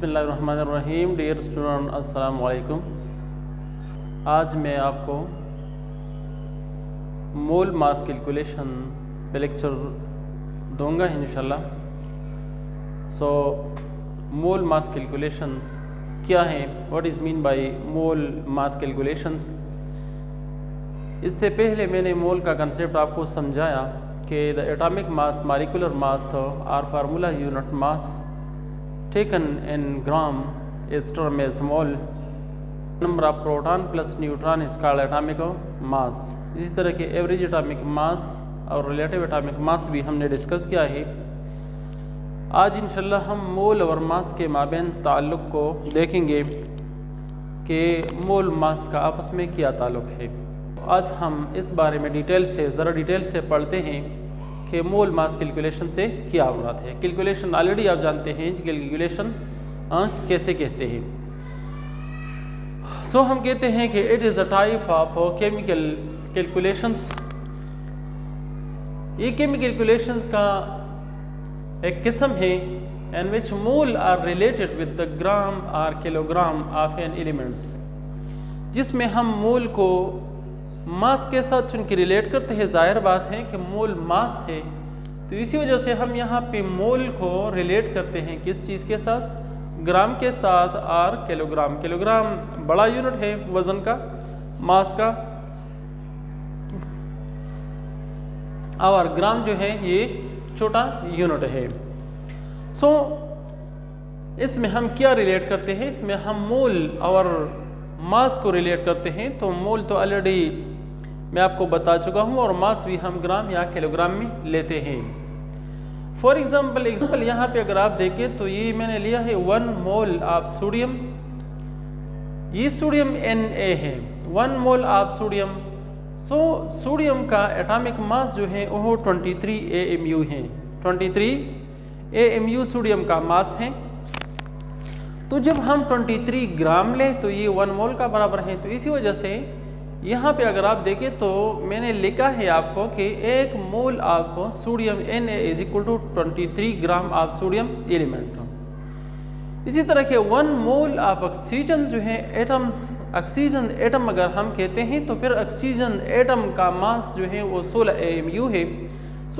बिस्मिल्लाहिर्रहमानिर्रहीम। Dear student, अस्सलाम वालेकुम। आज मैं आपको मोल मास कैलकुलेशन पे लेक्चर दूंगा इंशाल्लाह। मोल मास कैलकुलेशंस क्या हैं, what is mean by mole mass calculations. इससे पहले मैंने मोल का कंसेप्ट आपको समझाया कि the atomic mass, molecular mass are formula unit mass taken in gram is termed as mole. Number of proton plus neutron is called atomic mass. इसी तरह के एवरेज एटॉमिक मास और रिलेटिव एटॉमिक मास भी हमने discuss किया है। आज इंशाल्लाह हम मोल और मास के माबैन ताल्लुक़ को देखेंगे कि मोल मास का आपस में क्या ताल्लुक़ है। आज हम इस बारे में ज़रा डिटेल से पढ़ते हैं कि मोल मास कैलकुलेशन से क्या मुराद है। कैलकुलेशन ऑलरेडी आप जानते हैं कि कैलकुलेशन कैसे कहते हैं। हम कहते हैं कि it is a type of chemical calculations. ये केमिकल कैलकुलेशंस का एक किस्म है इन विच मोल are related with the gram और किलोग्राम ऑफ एन एलिमेंट्स, जिसमें हम मोल को मास के साथ चूंकि रिलेट करते हैं। जाहिर बात है कि मोल मास है, तो इसी वजह से हम यहाँ पे मोल को रिलेट करते हैं किस चीज़ के साथ, ग्राम के साथ और किलोग्राम। किलोग्राम बड़ा यूनिट है वज़न का, मास का, और ग्राम जो है ये छोटा यूनिट है। इसमें हम क्या रिलेट करते हैं, इसमें हम मोल और मास को रिलेट करते हैं। तो मोल तो ऑलरेडी मैं आपको बता चुका हूँ, और मास भी हम ग्राम या किलोग्राम में लेते हैं। फॉर एग्जाम्पल यहाँ पे अगर आप देखें तो ये मैंने लिया है 1 मोल ऑफ सोडियम। ये सोडियम Na है, 1 मोल ऑफ सोडियम। सोडियम का एटॉमिक मास जो है वो 23 AMU है। 23 AMU सोडियम का मास है। तो जब हम 23 ग्राम लें तो ये 1 मोल का बराबर है। तो इसी वजह से यहाँ पे अगर आप देखें तो मैंने लिखा है आपको कि 1 mole of sodium Na is equal to 23 gram of sodium element. इसी तरह के 1 मोल ऑफ ऑक्सीजन जो है ऑक्सीजन एटम अगर हम कहते हैं तो फिर ऑक्सीजन एटम का मास जो है वो 16 AMU है।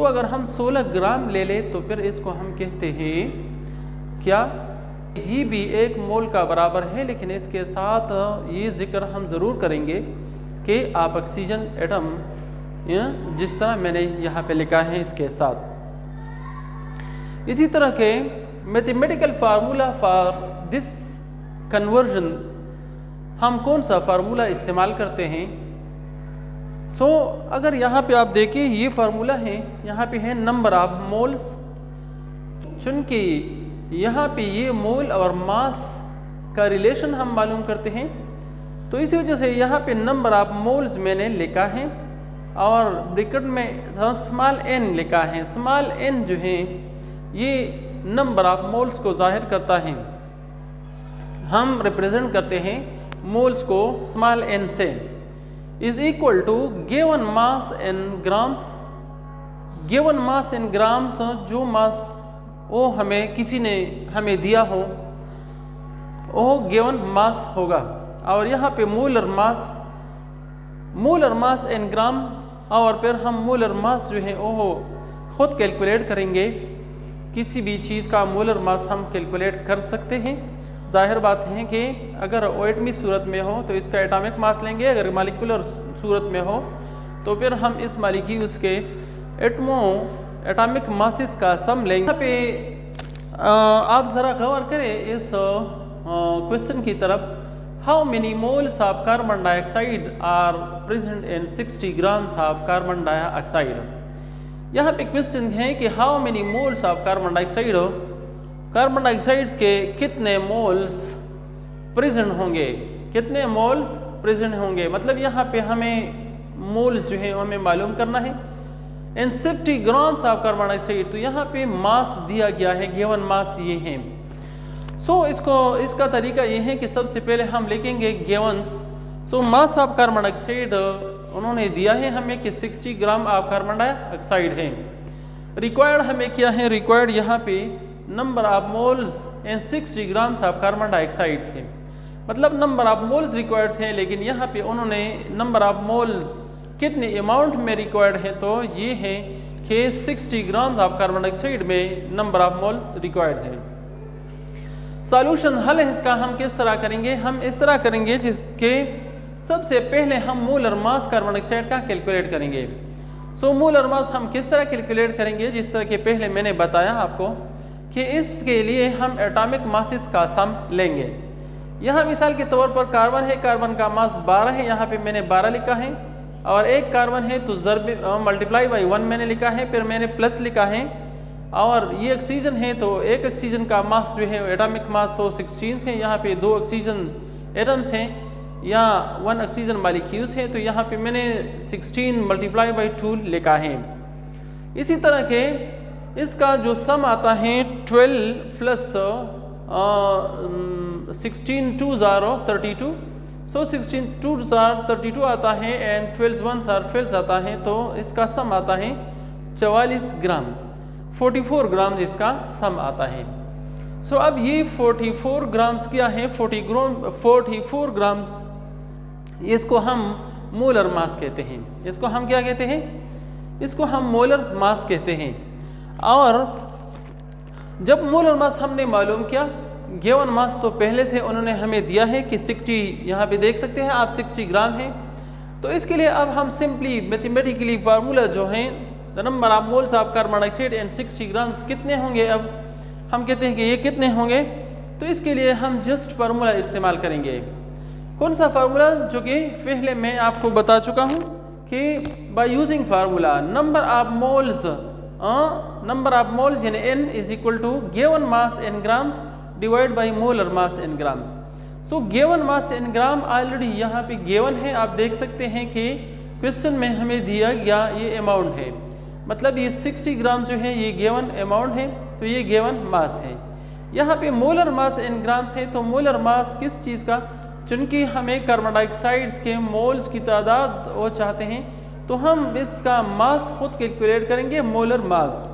अगर हम 16 ग्राम ले लें तो फिर इसको हम कहते हैं क्या, ये भी 1 मोल का बराबर है। लेकिन इसके साथ ये जिक्र हम ज़रूर करेंगे कि आप ऑक्सीजन एटम जिस तरह मैंने यहाँ पे लिखा है इसके साथ। इसी तरह के mathematical formula for this conversion, हम कौन सा फार्मूला इस्तेमाल करते हैं। अगर यहाँ पे आप देखें ये फार्मूला है, यहाँ पे है नंबर ऑफ मोल्स। चूँकि यहाँ पे ये मोल और मास का रिलेशन हम मालूम करते हैं, तो इसी वजह से यहाँ पे नंबर ऑफ मोल्स मैंने लिखा है और ब्रैकेट में स्मॉल n लिखा है। स्मॉल n जो है ये नंबर ऑफ मोल्स को जाहिर करता है। हम रिप्रेजेंट करते हैं मोल्स को स्मॉल n से। Is equal to given mass in grams. Given mass in grams, जो मास वो हमें किसी ने हमें दिया हो वो गिवन मास होगा। और यहाँ पे मोलर मास इन ग्राम, और फिर हम मोलर मास जो है वो खुद कैलकुलेट करेंगे। किसी भी चीज़ का मोलर मास हम कैलकुलेट कर सकते हैं। जाहिर बात है कि अगर एटमी सूरत में हो तो इसका एटॉमिक मास लेंगे, अगर मॉलिक्यूलर सूरत में हो तो फिर हम इस मॉलिक्यूल्स के एटॉमिक मासेस का सम लेंगे। यहाँ पे आप ज़रा गौर करें इस क्वेश्चन की तरफ। How many moles of carbon dioxide are present in 60 grams of carbon dioxide. यहाँ पे क्वेश्चन है कि how many moles of carbon dioxide, carbon dioxide के कितने मोल्स प्रेजेंट होंगे, कितने मोल्स प्रेजेंट होंगे। मतलब यहाँ पे हमें मोल्स जो है हमें मालूम करना है। इन 60 ग्राम्स ऑफ कार्बन डाइऑक्साइड, तो यहाँ पे मास दिया गया है, गिवन मास ये है। इसका तरीका ये है कि सबसे पहले हम लिखेंगे गिवंस। मास ऑफ कार्बन डाइऑक्साइड उन्होंने दिया है हमें कि 60 ग्राम ऑफ कार्बन डाइऑक्साइड है। रिक्वायर्ड हमें क्या है, रिक्वायर्ड यहाँ पे number of moles and 60 grams of carbon dioxide है। मतलब नंबर ऑफ मोल्स रिक्वायर्ड है, लेकिन यहाँ पे उन्होंने नंबर ऑफ मोल्स कितने अमाउंट में रिक्वायर्ड है, तो ये है कि 60 ग्राम्स ऑफ कार्बन डाइऑक्साइड में नंबर ऑफ मोल रिक्वायर्ड है। सॉल्यूशन हल है इसका हम किस तरह करेंगे, हम इस तरह करेंगे जिसके सबसे पहले हम मोलर मास कार्बन डाइऑक्साइड का कैलकुलेट करेंगे। सो मोलर मास हम किस तरह कैलकुलेट करेंगे, जिस तरह के पहले मैंने बताया आपको कि इसके लिए हम एटॉमिक मासेस का सम लेंगे। यहाँ मिसाल के तौर पर कार्बन है, कार्बन का मास 12 है, यहाँ पे मैंने 12 लिखा है, और एक कार्बन है तो ज़रब मल्टीप्लाई बाई 1 मैंने लिखा है, फिर मैंने प्लस लिखा है। और ये ऑक्सीजन है तो एक ऑक्सीजन का मास जो है एटॉमिक मास 116 है, यहाँ पे 2 ऑक्सीजन एटम्स हैं या 1 ऑक्सीजन मॉलिक्यूल्स है, तो यहाँ पे मैंने 16 मल्टीप्लाई बाई 2 लिखा है। इसी तरह के इसका जो सम आता है 12 प्लस 16 2 ज़ारो 32, सो 16 2 ज़ार 32 आता है एंड 12 1 ज़ार 12 आता है, तो इसका सम आता है 44 ग्राम, 44 ग्राम इसका सम आता है। सो अब ये 44 ग्राम्स क्या है, 44 ग्राम्स इसको हम मोलर मास कहते हैं। इसको हम क्या कहते हैं, इसको हम मोलर मास कहते हैं। और जब मोलर मास हमने मालूम किया, गिवन मास तो पहले से उन्होंने हमें दिया है कि 60, यहाँ पे देख सकते हैं आप 60 ग्राम है, तो इसके लिए अब हम सिंपली मैथमेटिकली फार्मूला जो है the number of moles of carbon dioxide and 60 grams कितने होंगे, अब हम कहते हैं कि ये कितने होंगे, तो इसके लिए हम जस्ट फार्मूला इस्तेमाल करेंगे। कौन सा फार्मूला, जो कि पहले मैं आपको बता चुका हूँ कि by using formula number of moles यानी n is equal to given mass in grams divide by molar mass in grams. So given mass in gram already यहाँ पे गिवन है, आप देख सकते हैं कि क्वेश्चन में हमें दिया गया ये अमाउंट है, मतलब ये 60 ग्राम जो है ये गिवन अमाउंट है, तो ये गिवन मास है। यहाँ पे मोलर मास इन ग्राम्स है, तो मोलर मास किस चीज़ का, चूँकि हमें कार्बन डाइऑक्साइड्स के मोल्स की तादाद वो चाहते हैं, तो हम इसका मास खुद कैलकुलेट करेंगे। मोलर मास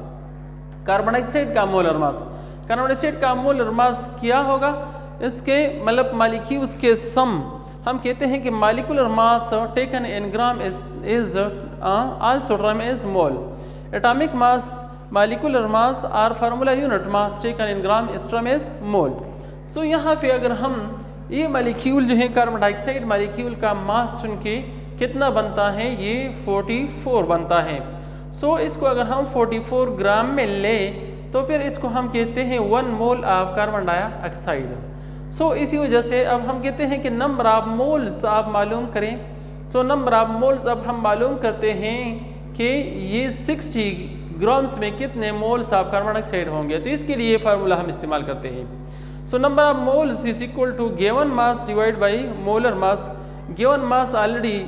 कार्बन डाइऑक्साइड का मोलर मास, कार्बन डाइऑक्साइड का मोलर मास क्या होगा, इसके मतलब मॉलिक्यूल्स के सम, हम कहते हैं कि molecular mass taken in gram is also term as mole. Atomic mass, molecular mass और formula unit mass taken in gram is term as mole. So यहाँ पे अगर हम ये मॉलिक्यूल जो है कार्बन डाइऑक्साइड मॉलिक्यूल का मास चुनके कितना बनता है, ये 44 बनता है। सो इसको अगर हम 44 ग्राम में ले तो फिर इसको हम कहते हैं 1 मोल ऑफ कार्बन डाइऑक्साइड। सो इसी वजह से अब हम कहते हैं कि नंबर ऑफ मोल्स आप मालूम करें। सो नंबर ऑफ मोल्स अब हम मालूम करते हैं कि ये 60 ग्राम्स में कितने मोल्स ऑफ कार्बन डाइऑक्साइड होंगे, तो इसके लिए फार्मूला हम इस्तेमाल करते हैं। So number of moles is equal to given mass divide by molar mass. Given mass already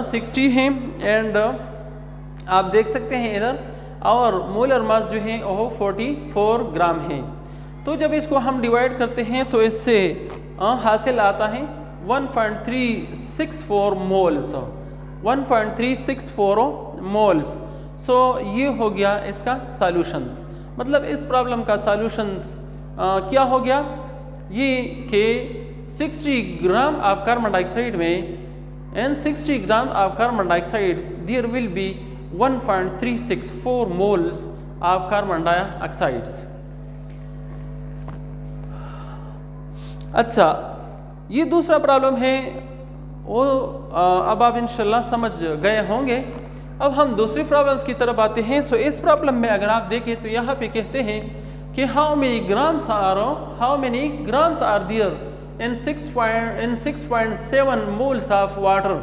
60 है एंड आप देख सकते हैं इधर, और मोलर मास जो है वो 44 ग्राम है। तो जब इसको हम डिवाइड करते हैं तो इससे हासिल आता है 1.364 मोल्स, 1.364 मोल्स। सो ये हो गया इसका सॉल्यूशंस, मतलब इस प्रॉब्लम का सॉल्यूशंस क्या हो गया, ये कि 60 ग्राम ऑफ कार्बन डाइऑक्साइड में and 60 grams of carbon dioxide there will be 1.364 moles of carbon dioxide। अच्छा, ये दूसरा प्रॉब्लम है वो अब आप इंशाल्लाह समझ गए होंगे। अब हम दूसरी प्रॉब्लम्स की तरफ आते हैं। सो इस प्रॉब्लम में अगर आप देखें तो यहाँ पे कहते हैं कि how many grams are there in 6.7 moles of water।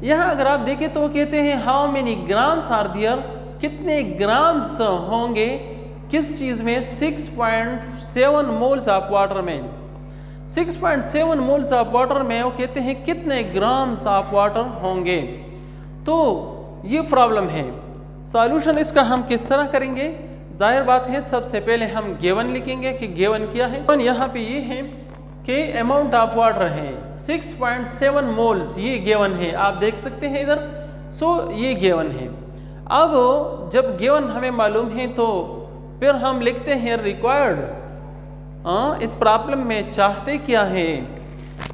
यहाँ अगर आप देखें तो वो कहते हैं how many grams are there, कितने ग्राम्स होंगे किस चीज़ में, 6.7 मोल्स ऑफ वाटर में। 6.7 मोल्स ऑफ वाटर में वो कहते हैं कितने ग्राम्स ऑफ वाटर होंगे। तो ये प्रॉब्लम है। सॉल्यूशन इसका हम किस तरह करेंगे, जाहिर बात है सबसे पहले हम गिवन लिखेंगे कि गिवन क्या है। यहाँ पे ये है कि अमाउंट ऑफ वाटर है 6.7 मोल्स, ये गिवन है, आप देख सकते हैं इधर। सो ये गिवन है। अब जब गिवन हमें मालूम है तो फिर हम लिखते हैं रिक्वायर्ड, इस प्रॉब्लम में चाहते क्या है,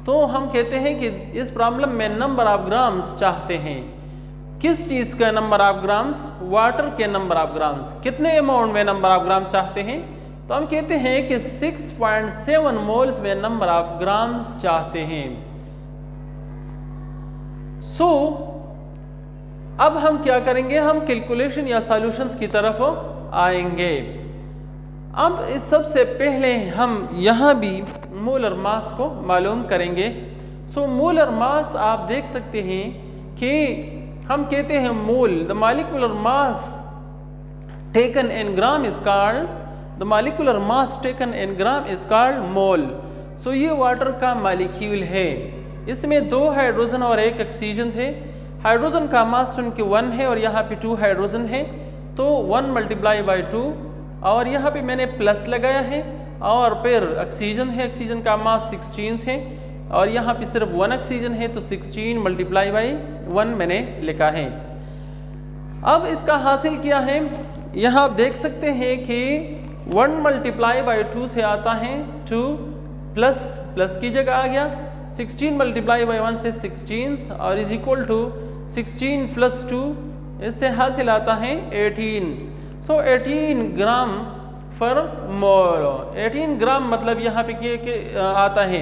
तो हम कहते हैं कि इस प्रॉब्लम में नंबर ऑफ ग्राम्स चाहते हैं। किस चीज का नंबर ऑफ ग्राम्स? वाटर के नंबर ऑफ ग्राम्स। कितने अमाउंट में नंबर ऑफ ग्राम चाहते हैं? तो हम कहते हैं कि 6.7 मोल्स में नंबर ऑफ ग्राम्स चाहते हैं। सो अब हम क्या करेंगे, हम कैलकुलेशन या सॉल्यूशंस की तरफ आएंगे। अब इस सबसे पहले हम यहां भी मोलर मास को मालूम करेंगे। सो मोलर मास आप देख सकते हैं कि हम कहते हैं mole, the molecular mass taken in gram is called, the molecular mass taken in gram is called mole. So ये वाटर का मॉलिक्यूल है, इसमें 2 हाइड्रोजन और 1 ऑक्सीजन थे। हाइड्रोजन का मास चूंकि 1 है और यहाँ पे 2 हाइड्रोजन है, तो 1 मल्टीप्लाई बाई 2, और यहाँ पे मैंने प्लस लगाया है, और फिर ऑक्सीजन है, ऑक्सीजन का मास 16 है, और यहाँ पे सिर्फ 1 ऑक्सीजन है, तो 16 मल्टीप्लाई बाई 1 मैंने लिखा है। अब इसका हासिल किया है, यहाँ आप देख सकते हैं कि 1 मल्टीप्लाई बाई 2 से आता है 2, प्लस की जगह आ गया, 16 मल्टीप्लाई बाई 1 से 16 और इज इक्वल टू 16 प्लस 2, इससे हासिल आता है 18। सो 18 ग्राम पर मोल। 18 ग्राम मतलब यहाँ पे आता है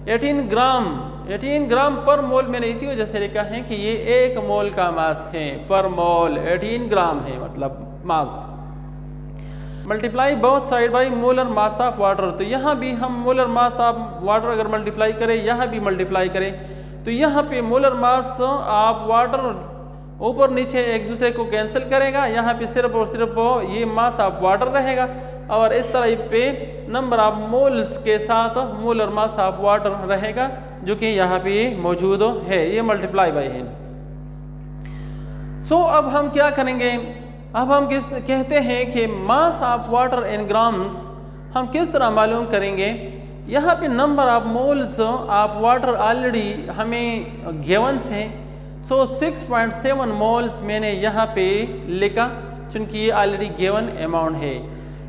18 ग्राम पर मोल। मैंने इसी वजह से लिखा है कि ये 1 मोल का मास है, पर मोल 18 ग्राम है मतलब mass. Multiply both side by molar mass of water, तो यहाँ भी हम मोलर मास ऑफ वाटर अगर मल्टीप्लाई करें, यहाँ भी मल्टीप्लाई करें, तो यहाँ पे मोलर मास ऑफ वाटर ऊपर नीचे एक दूसरे को कैंसिल करेगा, यहाँ पे सिर्फ और सिर्फ ये मास ऑफ वाटर रहेगा, और इस तरह पे नंबर ऑफ मोल्स के साथ मोलर मास ऑफ वाटर रहेगा, जो कि यहाँ पे मौजूद है, ये मल्टीप्लाई बाई है। सो अब हम क्या करेंगे, अब हम कहते हैं कि मास ऑफ वाटर इन ग्राम्स हम किस तरह मालूम करेंगे। यहाँ पे number of moles of water already हमें गिवंस है। सो 6.7 मोल्स मैंने यहाँ पे लिखा, चूंकि ये ऑलरेडी गिवन अमाउंट है।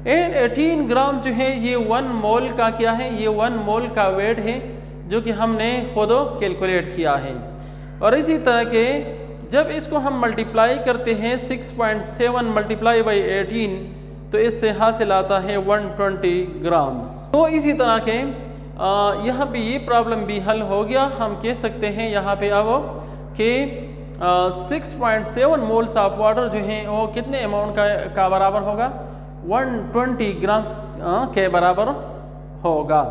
एंड 18 ग्राम जो है ये 1 मोल का क्या है, ये 1 मोल का वेट है, जो कि हमने खुद कैलकुलेट किया है। और इसी तरह के जब इसको हम मल्टीप्लाई करते हैं 6.7 मल्टीप्लाई बाई 18, तो इससे हासिल आता है 120 ग्राम्स। तो इसी तरह के यहाँ पे ये प्रॉब्लम भी हल हो गया। हम कह सकते हैं यहाँ पे अब कि 6.7 मोल्स ऑफ वाटर जो है वो कितने अमाउंट का बराबर होगा, 120 ग्राम्स के बराबर होगा।